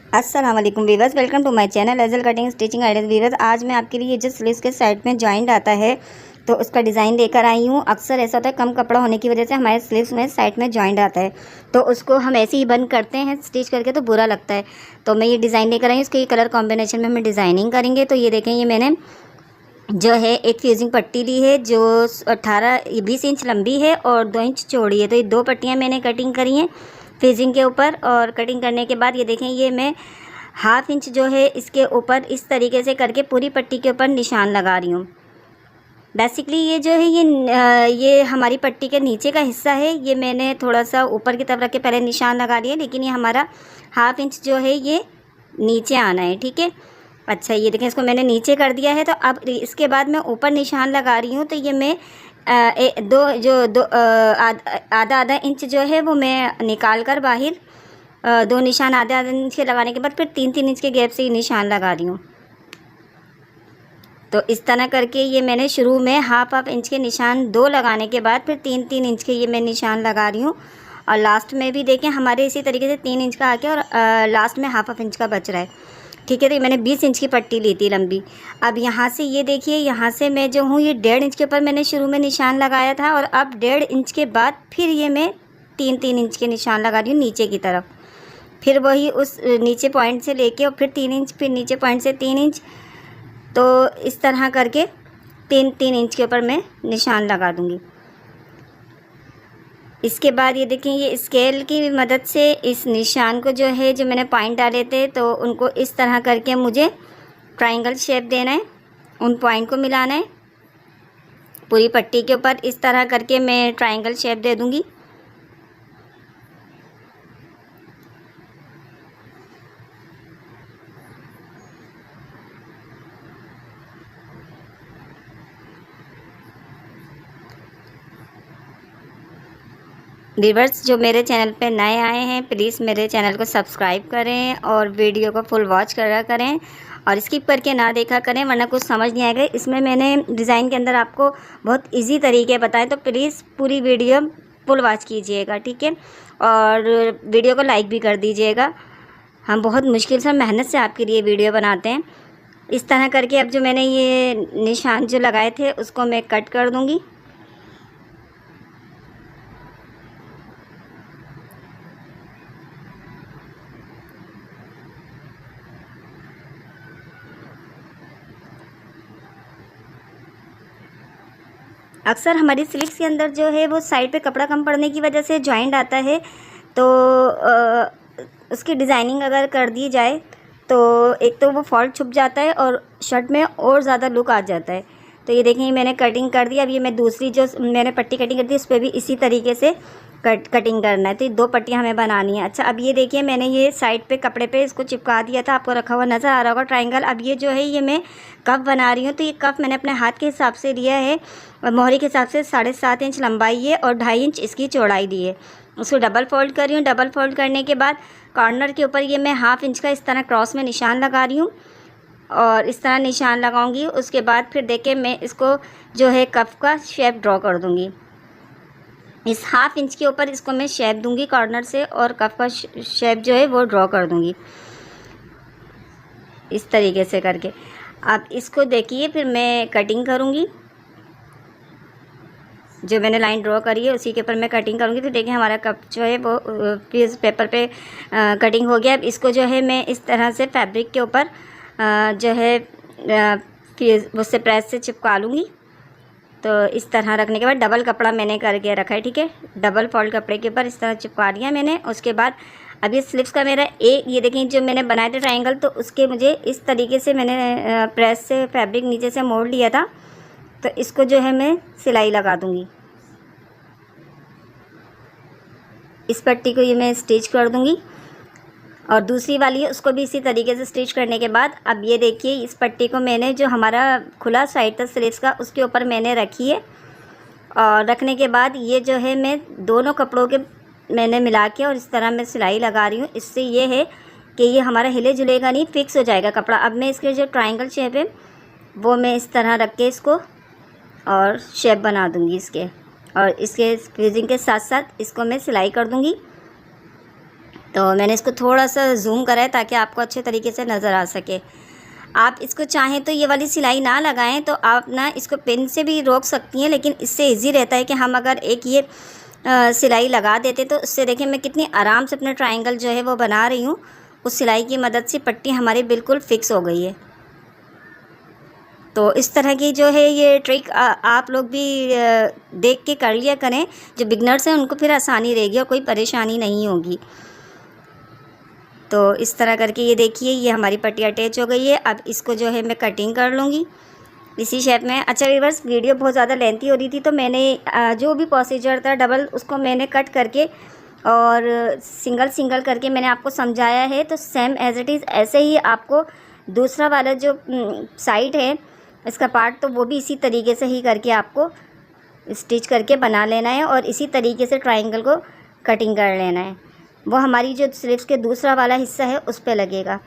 अस्सलाम वालेकुम viewers, welcome to my channel एजल कटिंग स्टिचिंग आइडियाज। वीवर्स, आज मैं आपके लिए जो स्लीव्स के साइड में जॉइंट आता है तो उसका डिज़ाइन लेकर आई हूँ। अक्सर ऐसा होता है कम कपड़ा होने की वजह से हमारे स्लीव्स में साइड में जॉइंट आता है, तो उसको हम ऐसे ही बंद करते हैं स्टिच करके, तो बुरा लगता है। तो मैं ये डिज़ाइन लेकर आई हूँ, इसके कलर कॉम्बिनेशन में हम डिज़ाइनिंग करेंगे। तो ये देखें, ये मैंने जो है एक फ्यूजिंग पट्टी ली है जो 20 इंच लंबी है और 2 इंच चौड़ी है। तो ये 2 पट्टियाँ मैंने कटिंग करी हैं फ्यूजिंग के ऊपर। और कटिंग करने के बाद ये देखें, ये मैं ½ इंच जो है इसके ऊपर इस तरीके से करके पूरी पट्टी के ऊपर निशान लगा रही हूँ। बेसिकली ये जो है ये हमारी पट्टी के नीचे का हिस्सा है, ये मैंने थोड़ा सा ऊपर की तरफ रख के पहले निशान लगा दिया, लेकिन ये हमारा ½ इंच जो है ये नीचे आना है, ठीक है। अच्छा, ये देखें, इसको मैंने नीचे कर दिया है। तो अब इसके बाद मैं ऊपर निशान लगा रही हूँ। तो ये मैं आधा आधा इंच जो है वो मैं निकाल कर बाहर 2 निशान आधे आधे इंच के लगाने के बाद फिर 3-3 इंच के गैप से ही निशान लगा रही हूँ। तो इस तरह करके ये मैंने शुरू में ½ इंच के निशान 2 लगाने के बाद फिर 3-3 इंच के ये मैं निशान लगा रही हूँ। और लास्ट में भी देखें हमारे इसी तरीके से 3 इंच का आके और लास्ट में ½ इंच का बच रहा है, ठीक है। तो ये मैंने 20 इंच की पट्टी ली थी लंबी। अब यहाँ से ये देखिए, यहाँ से मैं जो हूँ ये 1.5 इंच के ऊपर मैंने शुरू में निशान लगाया था, और अब 1.5 इंच के बाद फिर ये मैं 3-3 इंच के निशान लगा रही हूँ नीचे की तरफ। फिर वही उस नीचे पॉइंट से लेके और फिर 3 इंच, फिर नीचे पॉइंट से 3 इंच। तो इस तरह करके 3-3 इंच के ऊपर मैं निशान लगा दूँगी। इसके बाद ये देखें, ये स्केल की मदद से इस निशान को जो है, जो मैंने पॉइंट डाले थे तो उनको इस तरह करके मुझे ट्रायंगल शेप देना है, उन पॉइंट को मिलाना है पूरी पट्टी के ऊपर। इस तरह करके मैं ट्रायंगल शेप दे दूँगी। व्यूअर्स, जो मेरे चैनल पे नए आए हैं प्लीज़ मेरे चैनल को सब्सक्राइब करें और वीडियो को फुल वॉच करा करें और स्किप करके ना देखा करें, वरना कुछ समझ नहीं आएगा। इसमें मैंने डिज़ाइन के अंदर आपको बहुत इजी तरीके बताए, तो प्लीज़ पूरी वीडियो फुल वॉच कीजिएगा, ठीक है। और वीडियो को लाइक भी कर दीजिएगा। हम बहुत मुश्किल से मेहनत से आपके लिए वीडियो बनाते हैं। इस तरह करके अब जो मैंने ये निशान जो लगाए थे उसको मैं कट कर दूँगी। अक्सर हमारी स्लीव्स के अंदर जो है वो साइड पे कपड़ा कम पड़ने की वजह से जॉइंट आता है, तो उसकी डिज़ाइनिंग अगर कर दी जाए तो एक तो वो फॉल्ट छुप जाता है और शर्ट में और ज़्यादा लुक आ जाता है। तो ये देखें, मैंने कटिंग कर दी। अब ये मैं दूसरी जो मैंने पट्टी कटिंग कर दी उस पर भी इसी तरीके से कटिंग करना है। तो ये 2 पट्टियाँ हमें बनानी है। अच्छा, अब ये देखिए, मैंने ये साइड पे कपड़े पे इसको चिपका दिया था, आपको रखा हुआ नज़र आ रहा होगा ट्रायंगल। अब ये जो है ये मैं कफ बना रही हूँ। तो ये कफ मैंने अपने हाथ के हिसाब से लिया है और मोहरी के हिसाब से 7.5 इंच लंबाई है और 2.5 इंच इसकी चौड़ाई दी है। उसको डबल फोल्ड कर रही हूँ। डबल फोल्ड करने के बाद कॉर्नर के ऊपर ये मैं ½ इंच का इस तरह क्रॉस में निशान लगा रही हूँ और इस तरह निशान लगाऊंगी। उसके बाद फिर देखिए मैं इसको जो है कफ का शेप ड्रॉ कर दूंगी। इस ½ इंच के ऊपर इसको मैं शेप दूंगी कॉर्नर से और कफ का शेप जो है वो ड्रॉ कर दूंगी इस तरीके से करके। अब इसको देखिए, फिर मैं कटिंग करूंगी। जो मैंने लाइन ड्रॉ करी है उसी के ऊपर मैं कटिंग करूंगी। तो देखिए हमारा कप जो है वो पीस पेपर पे कटिंग हो गया। अब इसको जो है मैं इस तरह से फैब्रिक के ऊपर जो है फिर उससे प्रेस से चिपका लूँगी। तो इस तरह रखने के बाद डबल कपड़ा मैंने करके रखा है, ठीक है। डबल फोल्ड कपड़े के ऊपर इस तरह चिपका दिया मैंने। उसके बाद अब ये स्लीव्स का मेरा ये देखिए जो मैंने बनाए थे ट्रायंगल, तो उसके मुझे इस तरीके से मैंने प्रेस से फैब्रिक नीचे से मोड़ लिया था। तो इसको जो है मैं सिलाई लगा दूँगी। इस पट्टी को ये मैं स्टिच कर दूँगी और दूसरी वाली है उसको भी इसी तरीके से स्टिच करने के बाद अब ये देखिए, इस पट्टी को मैंने जो हमारा खुला साइड था स्लीव्स का उसके ऊपर मैंने रखी है। और रखने के बाद ये जो है मैं दोनों कपड़ों के मैंने मिला के और इस तरह मैं सिलाई लगा रही हूँ। इससे ये है कि ये हमारा हिले जुलेगा नहीं, फिक्स हो जाएगा कपड़ा। अब मैं इसके जो ट्रायंगल शेप है वो मैं इस तरह रख के इसको और शेप बना दूँगी इसके, और इसके फ्यूजिंग के साथ साथ इसको मैं सिलाई कर दूँगी। तो मैंने इसको थोड़ा सा जूम करा है ताकि आपको अच्छे तरीके से नज़र आ सके। आप इसको चाहें तो ये वाली सिलाई ना लगाएं तो आप ना इसको पिन से भी रोक सकती हैं, लेकिन इससे इजी रहता है कि हम अगर एक ये सिलाई लगा देते तो उससे देखें मैं कितनी आराम से अपना ट्रायंगल जो है वो बना रही हूँ। उस सिलाई की मदद से पट्टी हमारी बिल्कुल फ़िक्स हो गई है। तो इस तरह की जो है ये ट्रिक आप लोग भी देख के कर लिया करें। जो बिगनर्स हैं उनको फिर आसानी रहेगी और कोई परेशानी नहीं होगी। तो इस तरह करके ये देखिए ये हमारी पट्टी अटैच हो गई है। अब इसको जो है मैं कटिंग कर लूँगी इसी शेप में। अच्छा व्यूअर्स, वीडियो बहुत ज़्यादा लेंथी हो रही थी तो मैंने जो भी प्रोसीजर था डबल उसको मैंने कट करके और सिंगल सिंगल करके मैंने आपको समझाया है। तो सेम एज़ इट इज़ ऐसे ही आपको दूसरा वाला जो साइड है इसका पार्ट तो वो भी इसी तरीके से ही करके आपको स्टिच करके बना लेना है और इसी तरीके से ट्रायंगल को कटिंग कर लेना है। वो हमारी जो स्लीव्स के दूसरा वाला हिस्सा है उस पे लगेगा।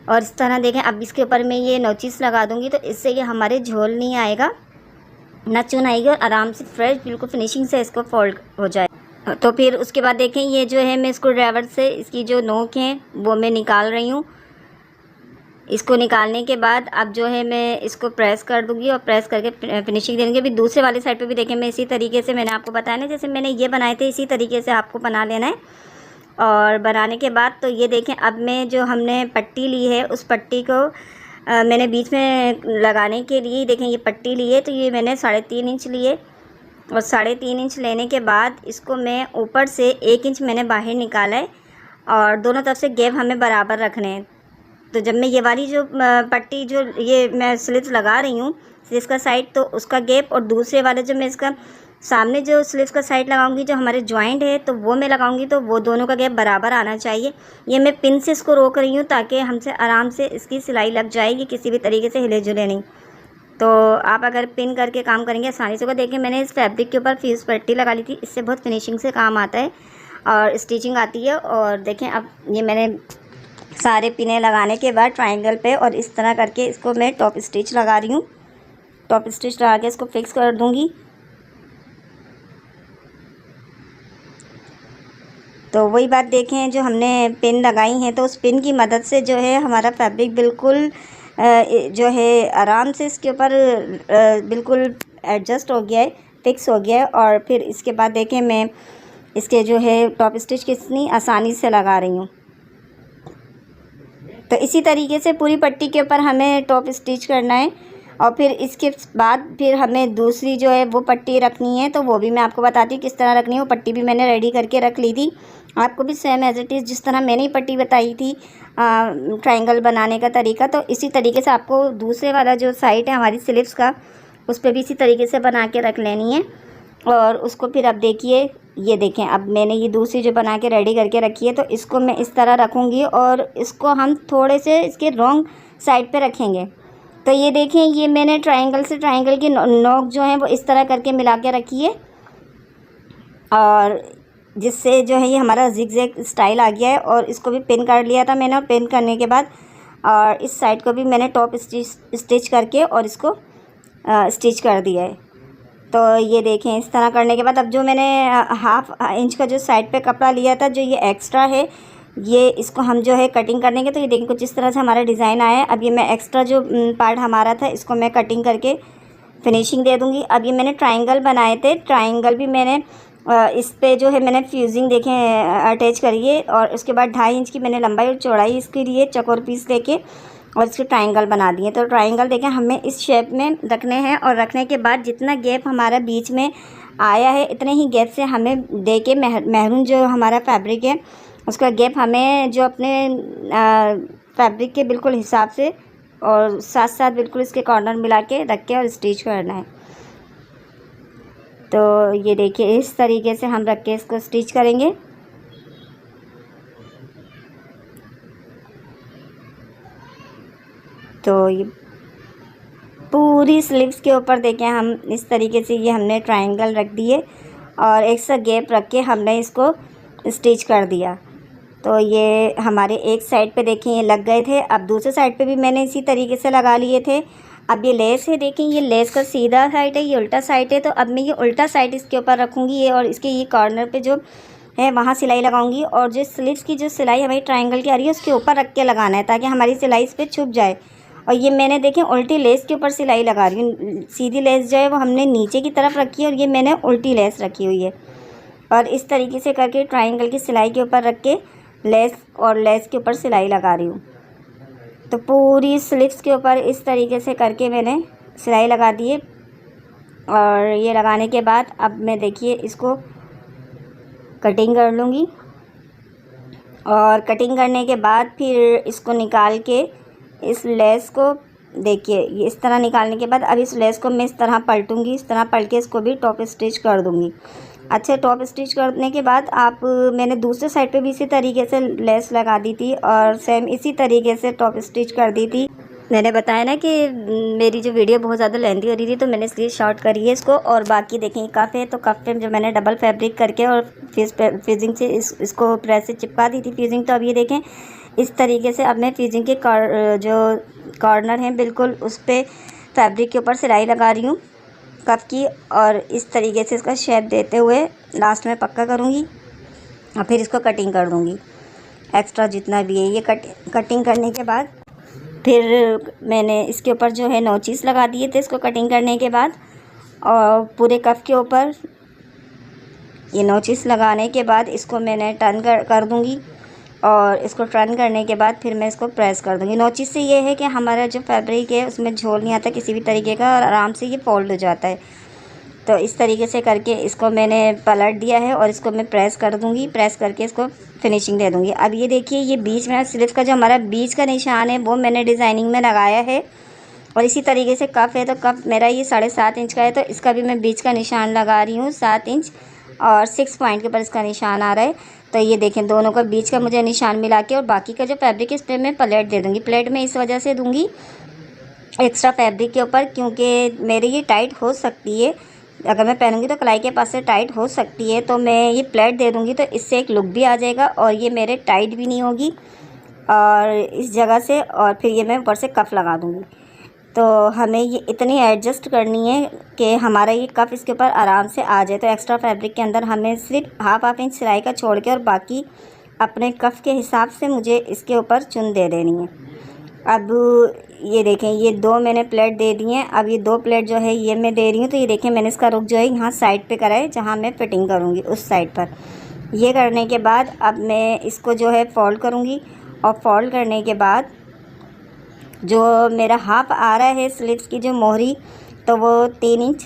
और इस तरह देखें, अब इसके ऊपर मैं ये नोचिस लगा दूंगी तो इससे ये हमारे झोल नहीं आएगा, ना चुन आएगी और आराम से फ्रेश बिल्कुल फिनिशिंग से इसको फोल्ड हो जाए। तो फिर उसके बाद देखें ये जो है मैं स्क्रू ड्राइवर से इसकी जो नोक है वो मैं निकाल रही हूँ। इसको निकालने के बाद अब जो है मैं इसको प्रेस कर दूंगी और प्रेस करके फिनिशिंग देंगे। अभी दूसरे वाले साइड पे भी देखें मैं इसी तरीके से मैंने आपको बताया ना, जैसे मैंने ये बनाए थे इसी तरीके से आपको बना लेना है। और बनाने के बाद तो ये देखें अब मैं जो हमने पट्टी ली है उस पट्टी को मैंने बीच में लगाने के लिए देखें ये पट्टी ली है। तो ये मैंने 3.5 इंच लिए और 3.5 इंच लेने के बाद इसको मैं ऊपर से 1 इंच मैंने बाहर निकाला है और दोनों तरफ से गैप हमें बराबर रखने हैं। तो जब मैं ये वाली जो पट्टी जो ये मैं स्लीव्स लगा रही हूँ स्लीव्स का साइड तो उसका गैप और दूसरे वाले जो मैं इसका सामने जो स्लीव्स का साइड लगाऊंगी जो हमारे जॉइंट है तो वो मैं लगाऊंगी तो वो दोनों का गैप बराबर आना चाहिए। ये मैं पिन से इसको रोक रही हूँ ताकि हमसे आराम से इसकी सिलाई लग जाएगी, किसी भी तरीके से हिले जुले नहीं। तो आप अगर पिन करके काम करेंगे आसानी से। देखिए मैंने इस फैब्रिक के ऊपर फ्यूज़ पट्टी लगा ली थी, इससे बहुत फिनिशिंग से काम आता है और स्टिचिंग आती है। और देखें अब ये मैंने सारे पिने लगाने के बाद ट्रायंगल पे और इस तरह करके इसको मैं टॉप स्टिच लगा रही हूँ। टॉप स्टिच लगा के इसको फिक्स कर दूँगी। तो वही बात देखें जो हमने पिन लगाई हैं तो उस पिन की मदद से जो है हमारा फैब्रिक बिल्कुल जो है आराम से इसके ऊपर बिल्कुल एडजस्ट हो गया है, फिक्स हो गया है। और फिर इसके बाद देखें मैं इसके जो है टॉप स्टिच कितनी आसानी से लगा रही हूँ। तो इसी तरीके से पूरी पट्टी के ऊपर हमें टॉप स्टिच करना है और फिर इसके बाद फिर हमें दूसरी जो है वो पट्टी रखनी है। तो वो भी मैं आपको बताती हूँ किस तरह रखनी है। वो पट्टी भी मैंने रेडी करके रख ली थी। आपको भी सेम एज इट इज़ जिस तरह मैंने पट्टी बताई थी ट्रायंगल बनाने का तरीका, तो इसी तरीके से आपको दूसरे वाला जो साइड है हमारी स्लीव्स का उस पर भी इसी तरीके से बना के रख लेनी है। और उसको फिर अब देखिए ये देखें अब मैंने ये दूसरी जो बना के रेडी करके रखी है तो इसको मैं इस तरह रखूँगी और इसको हम थोड़े से इसके रॉन्ग साइड पे रखेंगे। तो ये देखें ये मैंने ट्रायंगल से ट्रायंगल की नोक जो है वो इस तरह करके मिला के रखी है और जिससे जो है ये हमारा जिगजैग स्टाइल आ गया है। और इसको भी पिन कर लिया था मैंने और पिन करने के बाद और इस साइड को भी मैंने टॉप स्टिच करके और इसको स्टिच कर दिया है। तो ये देखें इस तरह करने के बाद अब जो मैंने 1/2 इंच का जो साइड पे कपड़ा लिया था जो ये एक्स्ट्रा है ये इसको हम जो है कटिंग करने के, तो ये देखें कुछ इस तरह से हमारा डिज़ाइन आया है। अब ये मैं एक्स्ट्रा जो पार्ट हमारा था इसको मैं कटिंग करके फिनिशिंग दे दूँगी। अब ये मैंने ट्रायंगल बनाए थे, ट्रायंगल भी मैंने इस पे जो है मैंने फ्यूजिंग देखें अटैच करी है और उसके बाद 2.5 इंच की मैंने लंबाई और चौड़ाई इसके लिए चकोर पीस लेके और इसके ट्रायंगल बना दिए। तो ट्रायंगल देखें हमें इस शेप में रखने हैं और रखने के बाद जितना गैप हमारा बीच में आया है इतने ही गैप से हमें दे के मैरून जो हमारा फैब्रिक है उसका गैप हमें जो अपने फैब्रिक के बिल्कुल हिसाब से और साथ साथ बिल्कुल इसके कॉर्नर मिला के रख के और स्टिच करना है। तो ये देखिए इस तरीके से हम रख के इसको स्टिच करेंगे। तो ये पूरी स्लीव्स के ऊपर देखें हम इस तरीके से ये हमने ट्रायंगल रख दिए और एक सा गैप रख के हमने इसको स्टिच कर दिया। तो ये हमारे एक साइड पे देखें ये लग गए थे। अब दूसरे साइड पे भी मैंने इसी तरीके से लगा लिए थे। अब ये लेस है देखें ये लेस का सीधा साइड है, ये उल्टा साइड है। तो अब मैं ये उल्टा साइड इसके ऊपर रखूँगी ये और इसके ये कॉर्नर पे जो है वहाँ सिलाई लगाऊंगी। और जो स्लीव्स की जो सिलाई हमारी ट्रायंगल की आ रही है उसके ऊपर रख के लगाना है ताकि हमारी सिलाई इस पर छुप जाए। और ये मैंने देखें उल्टी लेस के ऊपर सिलाई लगा रही हूँ। सीधी लेस जो है वो हमने नीचे की तरफ रखी है और ये मैंने उल्टी लेस रखी हुई है। और इस तरीके से करके ट्रायंगल की सिलाई के ऊपर रख के लेस और लेस के ऊपर सिलाई लगा रही हूँ। तो पूरी स्लीव्स के ऊपर इस तरीके से करके मैंने सिलाई लगा दी है। और ये लगाने के बाद अब मैं देखिए इसको कटिंग कर लूँगी। और कटिंग करने के बाद फिर इसको निकाल के इस लेस को देखिए ये इस तरह निकालने के बाद अब इस लेस को मैं इस तरह पलटूँगी। इस तरह पलट के इसको भी टॉप स्टिच कर दूँगी। अच्छा, टॉप स्टिच करने के बाद मैंने दूसरे साइड पे भी इसी तरीके से लेस लगा दी थी और सेम इसी तरीके से टॉप स्टिच कर दी थी। मैंने बताया ना कि मेरी जो वीडियो बहुत ज़्यादा लेंथी हो रही थी तो मैंने इसलिए शॉर्ट करी है इसको। और बाकी देखें कफ है तो कफ पे जो मैंने डबल फैब्रिक करके और फ्यूजिंग से इसको प्रेस से चिपका दी थी फ्यूजिंग। तो अब ये देखें इस तरीके से अब मैं फ्यूजिंग के जो कॉर्नर हैं बिल्कुल उस पर फैब्रिक के ऊपर सिलाई लगा रही हूँ कफ की। और इस तरीके से इसका शेप देते हुए लास्ट में पक्का करूँगी और फिर इसको कटिंग कर दूँगी एक्स्ट्रा जितना भी है। ये कटिंग करने के बाद फिर मैंने इसके ऊपर जो है नोचिस लगा दिए थे इसको कटिंग करने के बाद। और पूरे कफ के ऊपर ये नोचिस लगाने के बाद इसको मैंने टर्न कर दूँगी। और इसको टर्न करने के बाद फिर मैं इसको प्रेस कर दूँगी। नोचिस से ये है कि हमारा जो फैब्रिक है उसमें झोल नहीं आता किसी भी तरीके का और आराम से ये फोल्ड हो जाता है। तो इस तरीके से करके इसको मैंने पलट दिया है और इसको मैं प्रेस कर दूँगी। प्रेस करके इसको फिनिशिंग दे दूँगी। अब ये देखिए ये बीच में स्लीव का जो हमारा बीच का निशान है वो मैंने डिज़ाइनिंग में लगाया है। और इसी तरीके से कफ है तो कफ मेरा ये 7.5 इंच का है तो इसका भी मैं बीच का निशान लगा रही हूँ 7 इंच और 6 पॉइंट के ऊपर इसका निशान आ रहा है। तो ये देखें दोनों का बीच का मुझे निशान मिला के और बाकी का जो फैब्रिक है इस पर मैं प्लेट दे दूँगी। प्लेट में इस वजह से दूँगी एक्स्ट्रा फैब्रिक के ऊपर क्योंकि मेरी ये टाइट हो सकती है, अगर मैं पहनूंगी तो कलाई के पास से टाइट हो सकती है। तो मैं ये प्लेट दे दूँगी तो इससे एक लुक भी आ जाएगा और ये मेरे टाइट भी नहीं होगी और इस जगह से। और फिर ये मैं ऊपर से कफ लगा दूँगी। तो हमें ये इतनी एडजस्ट करनी है कि हमारा ये कफ इसके ऊपर आराम से आ जाए। तो एक्स्ट्रा फैब्रिक के अंदर हमें सिर्फ हाफ इंच सिलाई का छोड़ के और बाकी अपने कफ के हिसाब से मुझे इसके ऊपर चुन दे देनी है। अब ये देखें ये 2 मैंने प्लेट दे दी हैं। अब ये 2 प्लेट जो है ये मैं दे रही हूँ। तो ये देखें मैंने इसका रुख जो है यहाँ साइड पे करा है जहाँ मैं फिटिंग करूँगी उस साइड पर। ये करने के बाद अब मैं इसको जो है फोल्ड करूँगी और फोल्ड करने के बाद जो मेरा हाफ आ रहा है स्लीव्स की जो मोहरी तो वो 3 इंच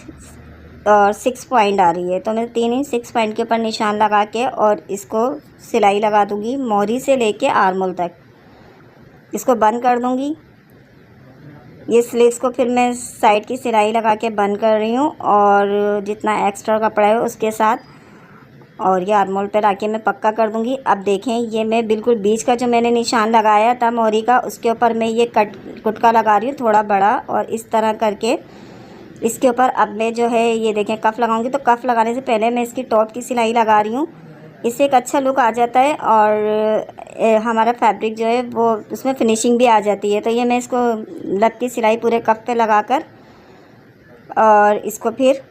और 6 पॉइंट आ रही है। तो मैं 3 इंच 6 पॉइंट के ऊपर निशान लगा के और इसको सिलाई लगा दूँगी मोहरी से लेके आर्मोल तक। इसको बंद कर दूँगी। ये स्लीव्स को फिर मैं साइड की सिलाई लगा के बंद कर रही हूँ और जितना एक्स्ट्रा कपड़ा है उसके साथ और ये आर्मोल पर आके मैं पक्का कर दूँगी। अब देखें ये मैं बिल्कुल बीच का जो मैंने निशान लगाया था मोहरी का उसके ऊपर मैं ये कुटका लगा रही हूँ थोड़ा बड़ा और इस तरह करके इसके ऊपर अब मैं जो है ये देखें कफ लगाऊंगी। तो कफ लगाने से पहले मैं इसकी टॉप की सिलाई लगा रही हूँ। इससे एक अच्छा लुक आ जाता है और हमारा फैब्रिक जो है वो उसमें फिनिशिंग भी आ जाती है। तो ये मैं इसको लब की सिलाई पूरे कफ पे लगाकर और इसको फिर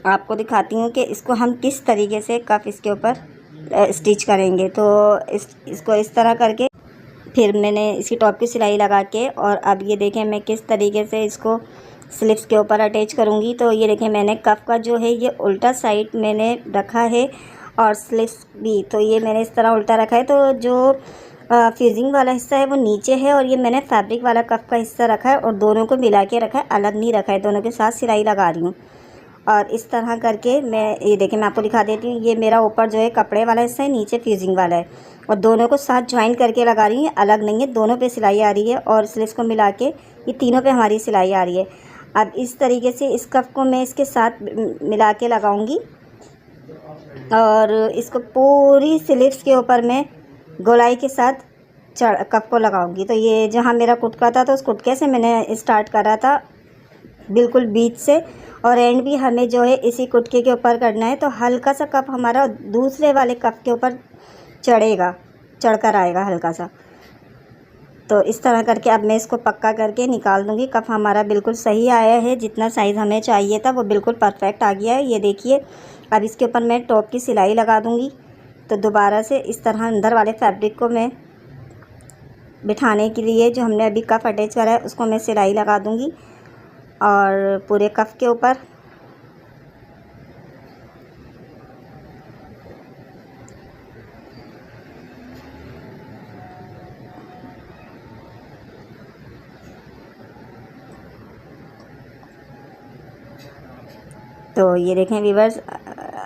आपको दिखाती हूँ कि इसको हम किस तरीके से कफ इसके ऊपर स्टिच करेंगे। तो इसको इस तरह करके फिर मैंने इसकी टॉप की सिलाई लगा के और अब ये देखें मैं किस तरीके से इसको स्लीव्स के ऊपर अटैच करूँगी। तो ये देखें मैंने कफ का जो है ये उल्टा साइड मैंने रखा है और स्लीव्स भी तो ये मैंने इस तरह उल्टा रखा है। तो जो फ्यूजिंग वाला हिस्सा है वो नीचे है और ये मैंने फैब्रिक वाला कफ का हिस्सा रखा है और दोनों को मिला के रखा है, अलग नहीं रखा है। दोनों के साथ सिलाई लगा रही हूँ और इस तरह करके मैं ये देखें मैं आपको दिखा देती हूँ। ये मेरा ऊपर जो है कपड़े वाला हिस्सा है, नीचे फ्यूजिंग वाला है और दोनों को साथ ज्वाइन करके लगा रही हूँ, अलग नहीं है। दोनों पे सिलाई आ रही है और स्लीव्स को मिला के ये तीनों पे हमारी सिलाई आ रही है। अब इस तरीके से इस कफ को मैं इसके साथ मिला के लगाऊंगी और इसको पूरी स्लीव्स के ऊपर मैं गोलाई के साथ कफ को लगाऊंगी। तो ये जहाँ मेरा कुटका था तो उस कुटके से मैंने स्टार्ट करा था बिल्कुल बीच से और एंड भी हमें जो है इसी कुटके के ऊपर करना है। तो हल्का सा कफ हमारा दूसरे वाले कफ के ऊपर चढ़कर आएगा हल्का सा। तो इस तरह करके अब मैं इसको पक्का करके निकाल दूंगी। कफ हमारा बिल्कुल सही आया है, जितना साइज़ हमें चाहिए था वो बिल्कुल परफेक्ट आ गया है। ये देखिए अब इसके ऊपर मैं टॉप की सिलाई लगा दूंगी तो दोबारा से इस तरह अंदर वाले फैब्रिक को मैं बिठाने के लिए जो हमने अभी कफ अटैच करा है उसको मैं सिलाई लगा दूंगी और पूरे कफ के ऊपर। तो ये देखें व्यूअर्स,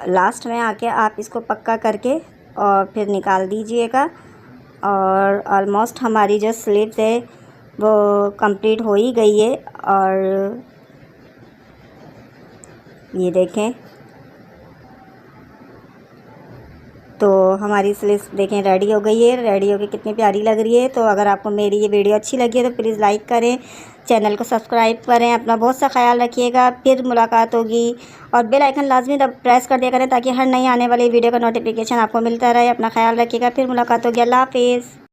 लास्ट में आके आप इसको पक्का करके और फिर निकाल दीजिएगा और ऑलमोस्ट हमारी जो स्लीव्स है वो कंप्लीट हो ही गई है। और ये देखें, तो हमारी स्लीव्स देखें रेडी हो गई है। रेडी होकर कितनी प्यारी लग रही है। तो अगर आपको मेरी ये वीडियो अच्छी लगी है तो प्लीज़ लाइक करें, चैनल को सब्सक्राइब करें, अपना बहुत सा ख्याल रखिएगा। फिर मुलाकात होगी और बेल आइकन लाजमी प्रेस कर दिया करें ताकि हर नई आने वाली वीडियो का नोटिफिकेशन आपको मिलता रहे। अपना ख्याल रखिएगा, फिर मुलाकात होगी। अल्लाह हाफिज़।